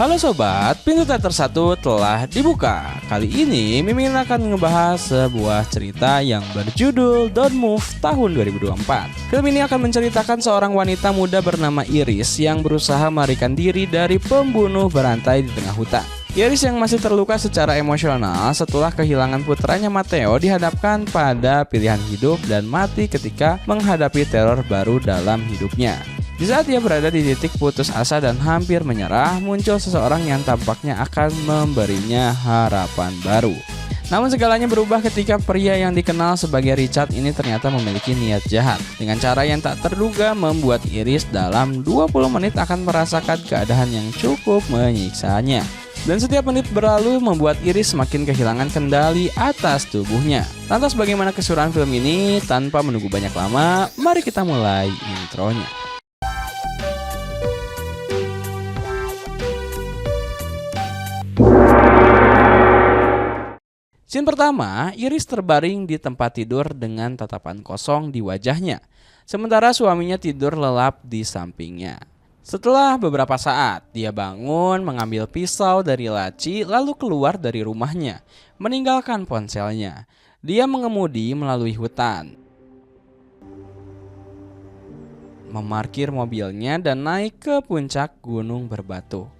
Halo sobat, pintu teater 1 telah dibuka. Kali ini Mimin akan ngebahas sebuah cerita yang berjudul Don't Move tahun 2024. Film ini akan menceritakan seorang wanita muda bernama Iris yang berusaha melarikan diri dari pembunuh berantai di tengah hutan. Iris yang masih terluka secara emosional setelah kehilangan putranya Matteo dihadapkan pada pilihan hidup dan mati ketika menghadapi teror baru dalam hidupnya. Di saat ia berada di titik putus asa dan hampir menyerah, muncul seseorang yang tampaknya akan memberinya harapan baru. Namun segalanya berubah ketika pria yang dikenal sebagai Richard ini ternyata memiliki niat jahat. Dengan cara yang tak terduga membuat Iris dalam 20 menit akan merasakan keadaan yang cukup menyiksanya. Dan setiap menit berlalu membuat Iris semakin kehilangan kendali atas tubuhnya. Lantas bagaimana keseruan film ini? Tanpa menunggu banyak lama, mari kita mulai intronya. Scene pertama, Iris terbaring di tempat tidur dengan tatapan kosong di wajahnya, sementara suaminya tidur lelap di sampingnya. Setelah beberapa saat, dia bangun, mengambil pisau dari laci, lalu keluar dari rumahnya, meninggalkan ponselnya. Dia mengemudi melalui hutan, memarkir mobilnya dan naik ke puncak gunung berbatu.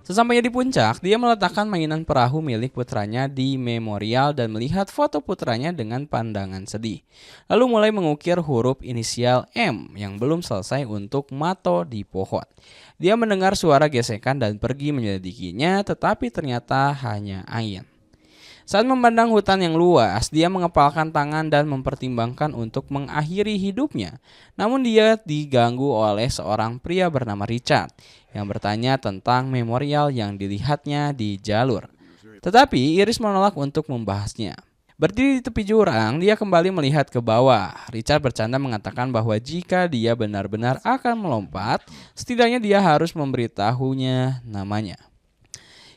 Sesampainya di puncak, dia meletakkan mainan perahu milik putranya di memorial dan melihat foto putranya dengan pandangan sedih. Lalu mulai mengukir huruf inisial M yang belum selesai untuk Mato di pohon. Dia mendengar suara gesekan dan pergi menyelidikinya, tetapi ternyata hanya angin. Saat memandang hutan yang luas, dia mengepalkan tangan dan mempertimbangkan untuk mengakhiri hidupnya. Namun dia diganggu oleh seorang pria bernama Richard yang bertanya tentang memorial yang dilihatnya di jalur. Tetapi Iris menolak untuk membahasnya. Berdiri di tepi jurang, dia kembali melihat ke bawah. Richard bercanda mengatakan bahwa jika dia benar-benar akan melompat, setidaknya dia harus memberitahunya namanya.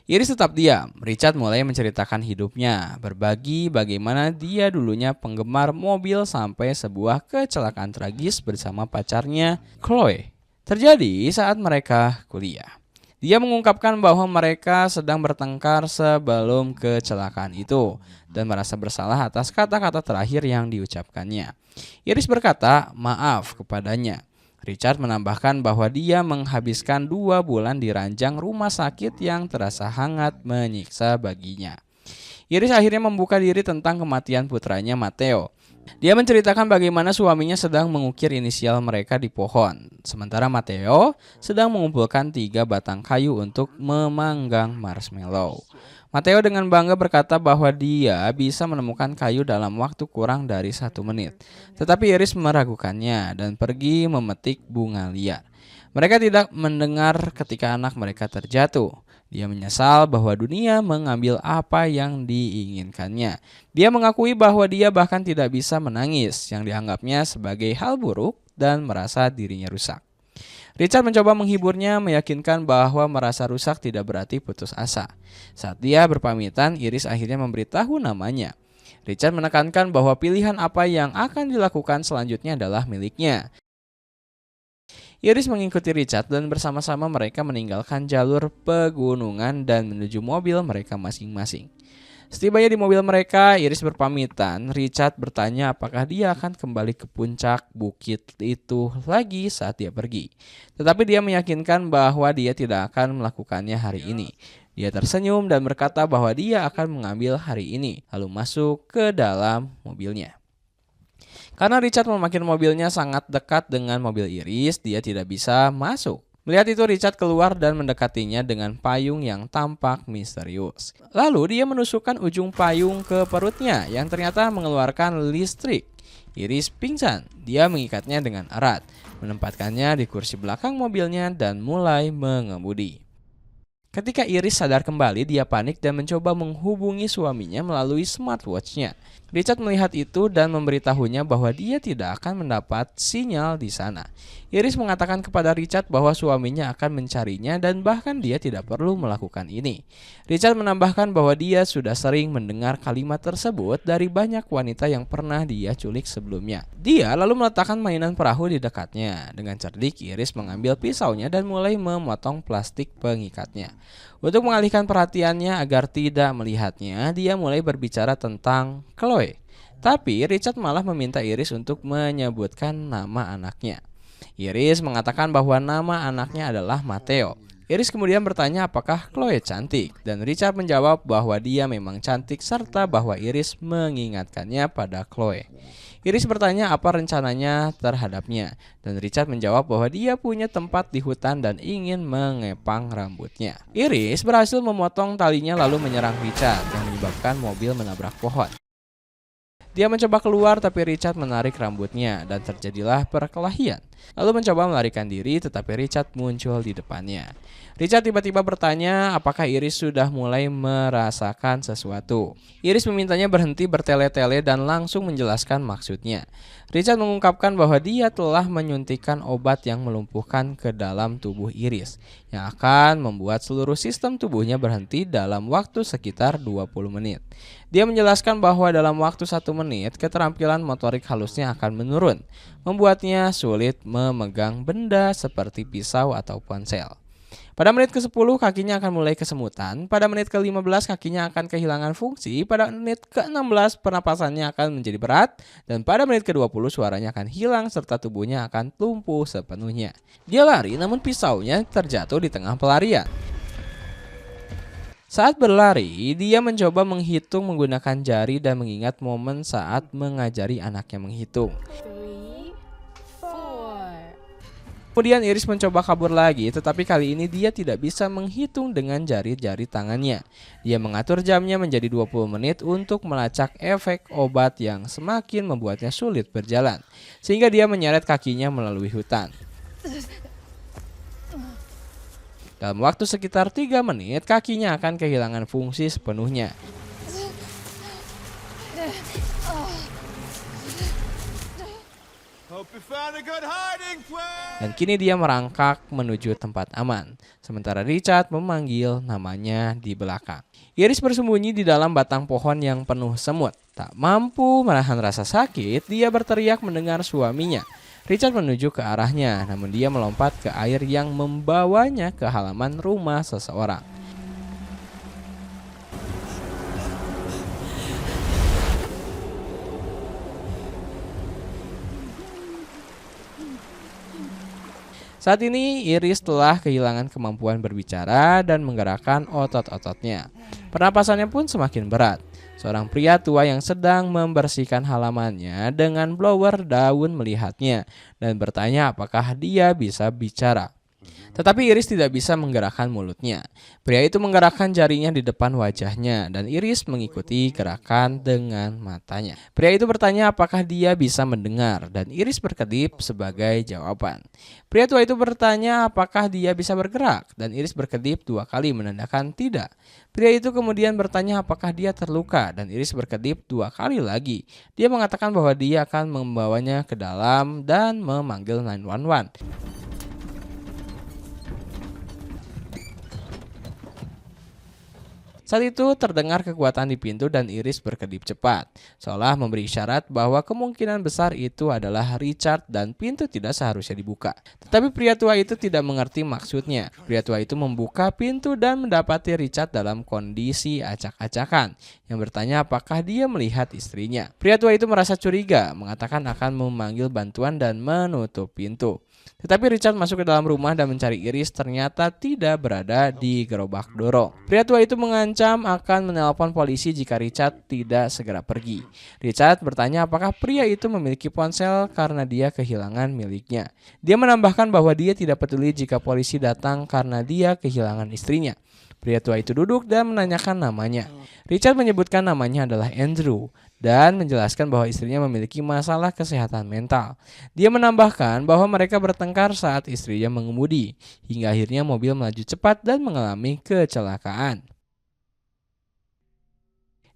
Iris tetap diam. Richard mulai menceritakan hidupnya, berbagi bagaimana dia dulunya penggemar mobil sampai sebuah kecelakaan tragis bersama pacarnya, Chloe, terjadi saat mereka kuliah. Dia mengungkapkan bahwa mereka sedang bertengkar sebelum kecelakaan itu dan merasa bersalah atas kata-kata terakhir yang diucapkannya. Iris berkata maaf kepadanya. Richard menambahkan bahwa dia menghabiskan 2 bulan di ranjang rumah sakit yang terasa hangat menyiksa baginya. Iris akhirnya membuka diri tentang kematian putranya Matteo. Dia menceritakan bagaimana suaminya sedang mengukir inisial mereka di pohon, sementara Matteo sedang mengumpulkan 3 batang kayu untuk memanggang marshmallow. Matteo dengan bangga berkata bahwa dia bisa menemukan kayu dalam waktu kurang dari 1 menit. Tetapi Iris meragukannya dan pergi memetik bunga liar. Mereka tidak mendengar ketika anak mereka terjatuh. Dia menyesal bahwa dunia mengambil apa yang diinginkannya. Dia mengakui bahwa dia bahkan tidak bisa menangis, yang dianggapnya sebagai hal buruk dan merasa dirinya rusak. Richard mencoba menghiburnya, meyakinkan bahwa merasa rusak tidak berarti putus asa. Saat dia berpamitan, Iris akhirnya memberitahu namanya. Richard menekankan bahwa pilihan apa yang akan dilakukan selanjutnya adalah miliknya. Iris mengikuti Richard dan bersama-sama mereka meninggalkan jalur pegunungan dan menuju mobil mereka masing-masing. Setibanya di mobil mereka, Iris berpamitan. Richard bertanya apakah dia akan kembali ke puncak bukit itu lagi saat dia pergi. Tetapi dia meyakinkan bahwa dia tidak akan melakukannya hari ini. Dia tersenyum dan berkata bahwa dia akan mengambil hari ini, lalu masuk ke dalam mobilnya. Karena Richard memakai mobilnya sangat dekat dengan mobil Iris, dia tidak bisa masuk. Melihat itu, Richard keluar dan mendekatinya dengan payung yang tampak misterius. Lalu dia menusukkan ujung payung ke perutnya yang ternyata mengeluarkan listrik. Iris pingsan. Dia mengikatnya dengan erat, menempatkannya di kursi belakang mobilnya dan mulai mengemudi. Ketika Iris sadar kembali, dia panik dan mencoba menghubungi suaminya melalui smartwatch-nya. Richard melihat itu dan memberitahunya bahwa dia tidak akan mendapat sinyal di sana. Iris mengatakan kepada Richard bahwa suaminya akan mencarinya dan bahkan dia tidak perlu melakukan ini. Richard menambahkan bahwa dia sudah sering mendengar kalimat tersebut dari banyak wanita yang pernah dia culik sebelumnya. Dia lalu meletakkan mainan perahu di dekatnya. Dengan cerdik, Iris mengambil pisaunya dan mulai memotong plastik pengikatnya. Untuk mengalihkan perhatiannya agar tidak melihatnya, dia mulai berbicara tentang Chloe. Tapi Richard malah meminta Iris untuk menyebutkan nama anaknya. Iris mengatakan bahwa nama anaknya adalah Matteo. Iris kemudian bertanya apakah Chloe cantik, dan Richard menjawab bahwa dia memang cantik serta bahwa Iris mengingatkannya pada Chloe. Iris bertanya apa rencananya terhadapnya, dan Richard menjawab bahwa dia punya tempat di hutan dan ingin mengepang rambutnya. Iris berhasil memotong talinya lalu menyerang Richard dan menyebabkan mobil menabrak pohon. Dia mencoba keluar tapi Richard menarik rambutnya dan terjadilah perkelahian. Lalu mencoba melarikan diri tetapi Richard muncul di depannya. Richard tiba-tiba bertanya apakah Iris sudah mulai merasakan sesuatu. Iris memintanya berhenti bertele-tele dan langsung menjelaskan maksudnya. Richard mengungkapkan bahwa dia telah menyuntikkan obat yang melumpuhkan ke dalam tubuh Iris, yang akan membuat seluruh sistem tubuhnya berhenti dalam waktu sekitar 20 menit. Dia menjelaskan bahwa dalam waktu 1 menit, keterampilan motorik halusnya akan menurun, membuatnya sulit memegang benda seperti pisau atau ponsel. Pada menit ke-10 kakinya akan mulai kesemutan, pada menit ke-15 kakinya akan kehilangan fungsi, pada menit ke-16 pernapasannya akan menjadi berat, dan pada menit ke-20 suaranya akan hilang serta tubuhnya akan lumpuh sepenuhnya. Dia lari namun pisaunya terjatuh di tengah pelarian. Saat berlari, dia mencoba menghitung menggunakan jari dan mengingat momen saat mengajari anaknya menghitung. Kemudian Iris mencoba kabur lagi, tetapi kali ini dia tidak bisa menghitung dengan jari-jari tangannya. Dia mengatur jamnya menjadi 20 menit untuk melacak efek obat yang semakin membuatnya sulit berjalan, sehingga dia menyeret kakinya melalui hutan. Dalam waktu sekitar 3 menit, kakinya akan kehilangan fungsi sepenuhnya. Dan kini dia merangkak menuju tempat aman, sementara Richard memanggil namanya di belakang. Iris bersembunyi di dalam batang pohon yang penuh semut. Tak mampu menahan rasa sakit, dia berteriak mendengar suaminya. Richard menuju ke arahnya, namun dia melompat ke air yang membawanya ke halaman rumah seseorang. Saat ini Iris telah kehilangan kemampuan berbicara dan menggerakkan otot-ototnya. Pernapasannya pun semakin berat. Seorang pria tua yang sedang membersihkan halamannya dengan blower daun melihatnya dan bertanya apakah dia bisa bicara. Tetapi Iris tidak bisa menggerakkan mulutnya. Pria itu menggerakkan jarinya di depan wajahnya dan Iris mengikuti gerakan dengan matanya. Pria itu bertanya apakah dia bisa mendengar dan Iris berkedip sebagai jawaban. Pria tua itu bertanya apakah dia bisa bergerak dan Iris berkedip 2 kali menandakan tidak. Pria itu kemudian bertanya apakah dia terluka dan Iris berkedip 2 kali lagi. Dia mengatakan bahwa dia akan membawanya ke dalam dan memanggil 911. Saat itu terdengar kekuatan di pintu dan Iris berkedip cepat, seolah memberi isyarat bahwa kemungkinan besar itu adalah Richard dan pintu tidak seharusnya dibuka. Tetapi pria tua itu tidak mengerti maksudnya. Pria tua itu membuka pintu dan mendapati Richard dalam kondisi acak-acakan, yang bertanya apakah dia melihat istrinya. Pria tua itu merasa curiga, mengatakan akan memanggil bantuan dan menutup pintu. Tetapi Richard masuk ke dalam rumah dan mencari Iris ternyata tidak berada di gerobak dorong. Pria tua itu mengancam akan menelpon polisi jika Richard tidak segera pergi. Richard bertanya apakah pria itu memiliki ponsel karena dia kehilangan miliknya. Dia menambahkan bahwa dia tidak peduli jika polisi datang karena dia kehilangan istrinya. Pria tua itu duduk dan menanyakan namanya. Richard menyebutkan namanya adalah Andrew dan menjelaskan bahwa istrinya memiliki masalah kesehatan mental. Dia menambahkan bahwa mereka bertengkar saat istrinya mengemudi, hingga akhirnya mobil melaju cepat dan mengalami kecelakaan.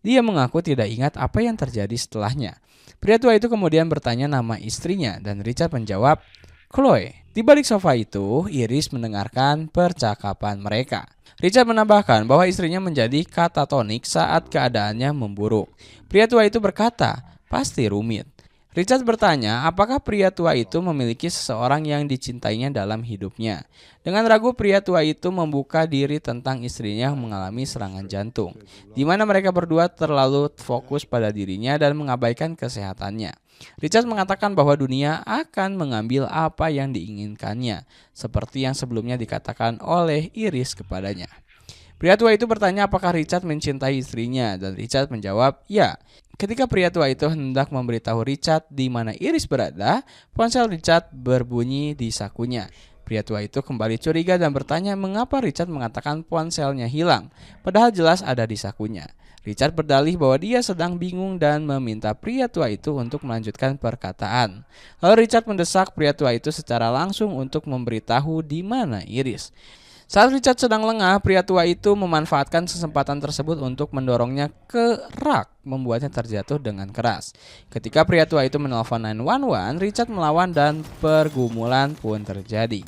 Dia mengaku tidak ingat apa yang terjadi setelahnya. Pria tua itu kemudian bertanya nama istrinya dan Richard menjawab, Chloe. Di balik sofa itu, Iris mendengarkan percakapan mereka. Richard menambahkan bahwa istrinya menjadi katatonik saat keadaannya memburuk. Pria tua itu berkata, pasti rumit. Richard bertanya apakah pria tua itu memiliki seseorang yang dicintainya dalam hidupnya. Dengan ragu, pria tua itu membuka diri tentang istrinya yang mengalami serangan jantung, di mana mereka berdua terlalu fokus pada dirinya dan mengabaikan kesehatannya. Richard mengatakan bahwa dunia akan mengambil apa yang diinginkannya, seperti yang sebelumnya dikatakan oleh Iris kepadanya. Pria tua itu bertanya apakah Richard mencintai istrinya dan Richard menjawab, ya. Ketika pria tua itu hendak memberitahu Richard di mana Iris berada, ponsel Richard berbunyi di sakunya. Pria tua itu kembali curiga dan bertanya mengapa Richard mengatakan ponselnya hilang, padahal jelas ada di sakunya. Richard berdalih bahwa dia sedang bingung dan meminta pria tua itu untuk melanjutkan perkataan. Lalu Richard mendesak pria tua itu secara langsung untuk memberitahu di mana Iris. Saat Richard sedang lengah, pria tua itu memanfaatkan kesempatan tersebut untuk mendorongnya ke rak, membuatnya terjatuh dengan keras. Ketika pria tua itu menelpon 911, Richard melawan dan pergumulan pun terjadi.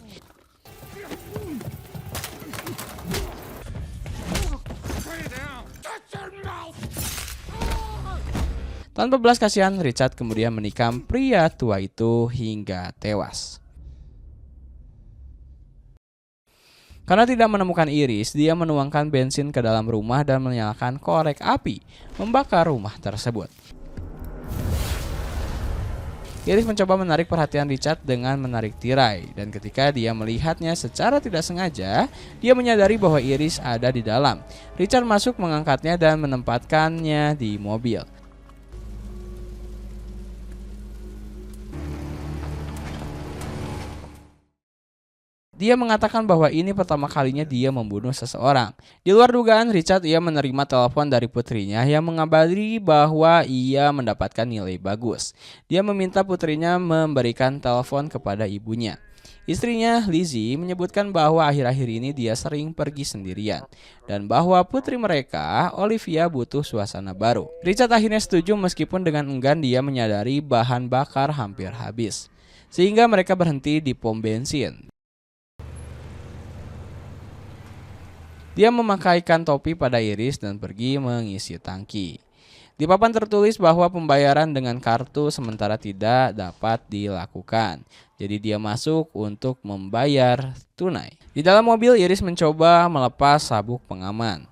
Tanpa belas kasihan, Richard kemudian menikam pria tua itu hingga tewas. Karena tidak menemukan Iris, dia menuangkan bensin ke dalam rumah dan menyalakan korek api, membakar rumah tersebut. Iris mencoba menarik perhatian Richard dengan menarik tirai, dan ketika dia melihatnya secara tidak sengaja, dia menyadari bahwa Iris ada di dalam. Richard masuk mengangkatnya dan menempatkannya di mobil. Dia mengatakan bahwa ini pertama kalinya dia membunuh seseorang. Di luar dugaan Richard, ia menerima telepon dari putrinya yang mengabari bahwa ia mendapatkan nilai bagus. Dia meminta putrinya memberikan telepon kepada ibunya. Istrinya, Lizzie, menyebutkan bahwa akhir-akhir ini dia sering pergi sendirian dan bahwa putri mereka, Olivia, butuh suasana baru. Richard akhirnya setuju meskipun dengan enggan dia menyadari bahan bakar hampir habis, sehingga mereka berhenti di pom bensin. Dia memakaikan topi pada Iris dan pergi mengisi tangki. Di papan tertulis bahwa pembayaran dengan kartu sementara tidak dapat dilakukan. Jadi dia masuk untuk membayar tunai. Di dalam mobil, Iris mencoba melepas sabuk pengaman.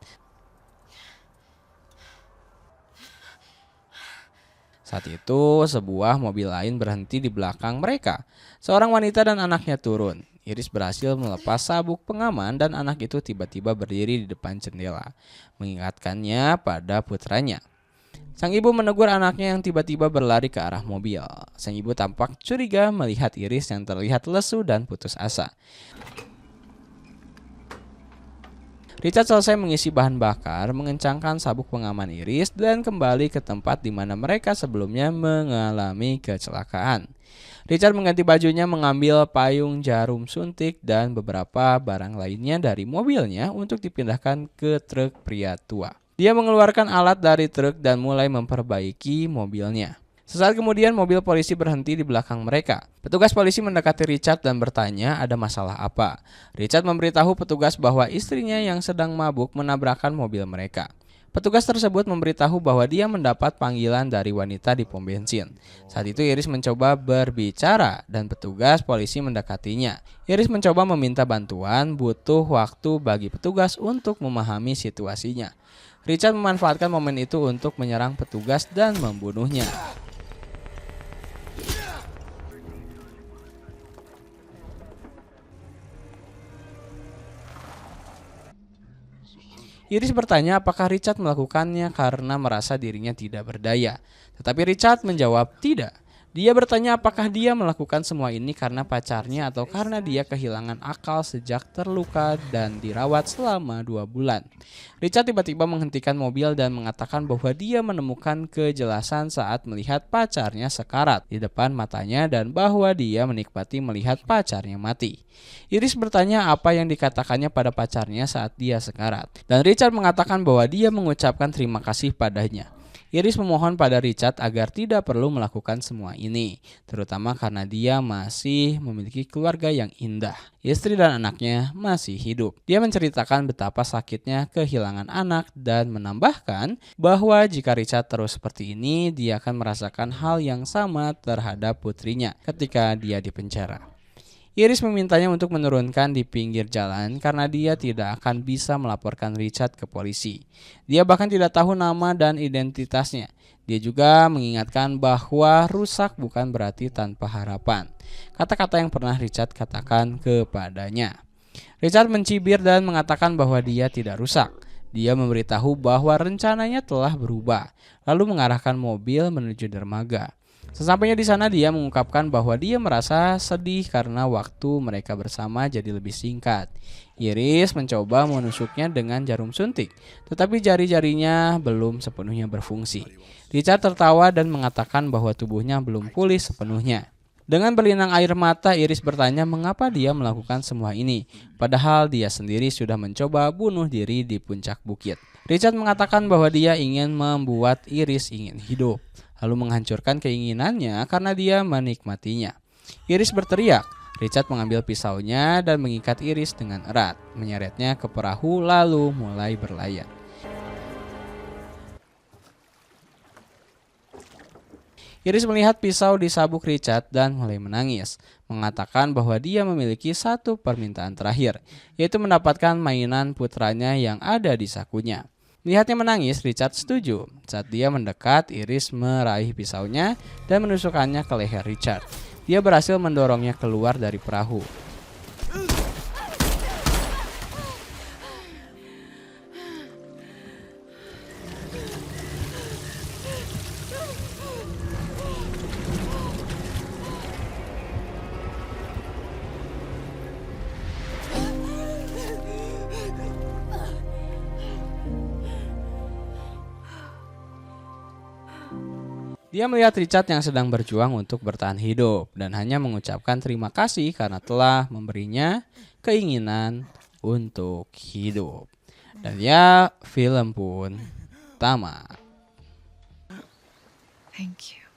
Saat itu, sebuah mobil lain berhenti di belakang mereka. Seorang wanita dan anaknya turun. Iris berhasil melepas sabuk pengaman dan anak itu tiba-tiba berdiri di depan jendela, mengingatkannya pada putranya. Sang ibu menegur anaknya yang tiba-tiba berlari ke arah mobil. Sang ibu tampak curiga melihat Iris yang terlihat lesu dan putus asa. Richard selesai mengisi bahan bakar, mengencangkan sabuk pengaman Iris dan kembali ke tempat di mana mereka sebelumnya mengalami kecelakaan. Richard mengganti bajunya, mengambil payung jarum suntik dan beberapa barang lainnya dari mobilnya untuk dipindahkan ke truk pria tua. Dia mengeluarkan alat dari truk dan mulai memperbaiki mobilnya. Sesaat kemudian mobil polisi berhenti di belakang mereka. Petugas polisi mendekati Richard dan bertanya ada masalah apa. Richard memberitahu petugas bahwa istrinya yang sedang mabuk menabrakkan mobil mereka. Petugas tersebut memberitahu bahwa dia mendapat panggilan dari wanita di pom bensin. Saat itu Iris mencoba berbicara dan petugas polisi mendekatinya. Iris mencoba meminta bantuan, butuh waktu bagi petugas untuk memahami situasinya. Richard memanfaatkan momen itu untuk menyerang petugas dan membunuhnya. Iris bertanya apakah Richard melakukannya karena merasa dirinya tidak berdaya. Tetapi Richard menjawab tidak. Dia bertanya apakah dia melakukan semua ini karena pacarnya atau karena dia kehilangan akal sejak terluka dan dirawat selama 2 bulan. Richard tiba-tiba menghentikan mobil dan mengatakan bahwa dia menemukan kejelasan saat melihat pacarnya sekarat di depan matanya dan bahwa dia menikmati melihat pacarnya mati. Iris bertanya apa yang dikatakannya pada pacarnya saat dia sekarat. Dan Richard mengatakan bahwa dia mengucapkan terima kasih padanya. Iris memohon pada Richard agar tidak perlu melakukan semua ini, terutama karena dia masih memiliki keluarga yang indah. Istri dan anaknya masih hidup. Dia menceritakan betapa sakitnya kehilangan anak dan menambahkan bahwa jika Richard terus seperti ini, dia akan merasakan hal yang sama terhadap putrinya ketika dia di penjara. Iris memintanya untuk menurunkan di pinggir jalan karena dia tidak akan bisa melaporkan Richard ke polisi. Dia bahkan tidak tahu nama dan identitasnya. Dia juga mengingatkan bahwa rusak bukan berarti tanpa harapan. Kata-kata yang pernah Richard katakan kepadanya. Richard mencibir dan mengatakan bahwa dia tidak rusak. Dia memberitahu bahwa rencananya telah berubah, lalu mengarahkan mobil menuju dermaga. Sesampainya di sana dia mengungkapkan bahwa dia merasa sedih karena waktu mereka bersama jadi lebih singkat. Iris mencoba menusuknya dengan jarum suntik, tetapi jari-jarinya belum sepenuhnya berfungsi. Richard tertawa dan mengatakan bahwa tubuhnya belum pulih sepenuhnya. Dengan berlinang air mata, Iris bertanya mengapa dia melakukan semua ini, padahal dia sendiri sudah mencoba bunuh diri di puncak bukit. Richard mengatakan bahwa dia ingin membuat Iris ingin hidup, lalu menghancurkan keinginannya karena dia menikmatinya. Iris berteriak. Richard mengambil pisaunya dan mengikat Iris dengan erat, menyeretnya ke perahu lalu mulai berlayar. Iris melihat pisau di sabuk Richard dan mulai menangis, mengatakan bahwa dia memiliki satu permintaan terakhir, yaitu mendapatkan mainan putranya yang ada di sakunya. Melihatnya menangis, Richard setuju. Saat dia mendekat, Iris meraih pisaunya dan menusukkannya ke leher Richard. Dia berhasil mendorongnya keluar dari perahu. Dia melihat Richard yang sedang berjuang untuk bertahan hidup dan hanya mengucapkan terima kasih karena telah memberinya keinginan untuk hidup. Dan ya, film pun tamat. Thank you.